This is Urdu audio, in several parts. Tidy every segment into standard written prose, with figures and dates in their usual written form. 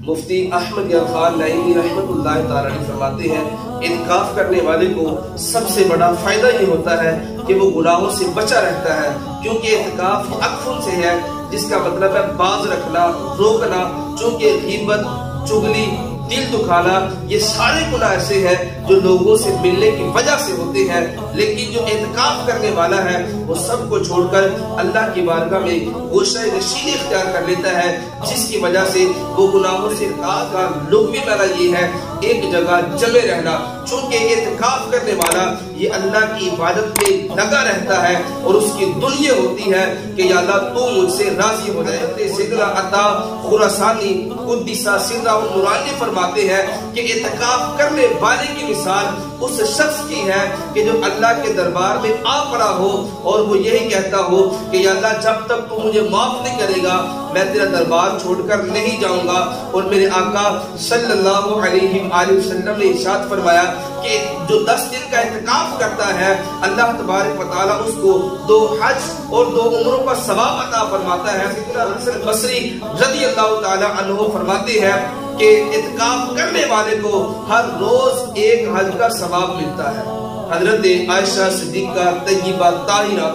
مفتی احمد یار خان نعیمی رحمۃ اللہ تعالی علیہ فرماتے ہیں اعتکاف کرنے والے کو سب سے بڑا فائدہ یہ ہوتا ہے کہ وہ گناہوں سے بچا رہتا ہے، کیونکہ اعتکاف عقف سے ہے جس کا مطلب ہے باز رکھنا، روکنا، چونکہ غیبت، چغلی، دل دکھانا، یہ سارے گناہ ایسے ہیں جو لوگوں سے ملنے کی وجہ سے ہوتے ہیں، لیکن جو اعتکاف کرنے والا ہے وہ سب کو چھوڑ کر اللہ کی بارگاہ میں گوشہ نشینی اختیار کر لیتا ہے، جس کی وجہ سے وہ گناہوں سے اعتکاف کا لغوی معنی یہ ہے ایک جگہ جمع رہنا، چونکہ اعتکاف کرنے والا یہ اللہ کی عبادت میں لگا رہتا ہے اور اس کی دل یہ ہوتی ہے کہ یا اللہ تو مجھ سے راضی ہو جائے۔ سیدنا عطا خراسانی قدس سرہ نورانی فرماتے ہیں کہ اعتکاف کرنے والے کی مثال اس شخص کی ہے کہ جو اللہ کے دربار میں آ پڑا ہو اور وہ یہی کہتا ہو کہ یا اللہ جب تک تو مجھے معاف نہیں کرے گا میں تیرا دربار چھوڑ کر نہیں جاؤں گا۔ اور میرے آقا صلی اللہ علیہ وآلہ وسلم نے ارشاد فرمایا کہ جو 10 دن کا اعتکاف کرتا ہے اللہ تبارک و تعالیٰ اس کو 2 حج اور 2 عمروں کا ثواب عطا فرماتا ہے۔ سیدنا حسن بصری رضی اللہ تعالیٰ عنہ فرماتے ہیں کہ اعتکاف کرنے والے کو ہر روز 1 حج کا ثواب ملتا ہے۔ حضرت عائشہ صدیقہ طیبہ طاہرہ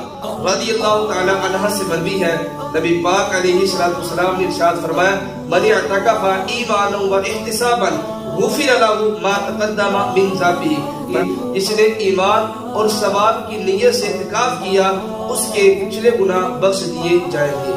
رضی اللہ تعالیٰ عنہ سے مروی ہے، نبی پاک علیہ السلام نے ارشاد فرمایا من اعتکف ایمانا و احتسابا غفر له ما تقدم من ذنبه، جس نے ایمان اور ثواب کی نیت سے اعتکاف کیا اس کے پچھلے گناہ بخش دیے جائیں گے۔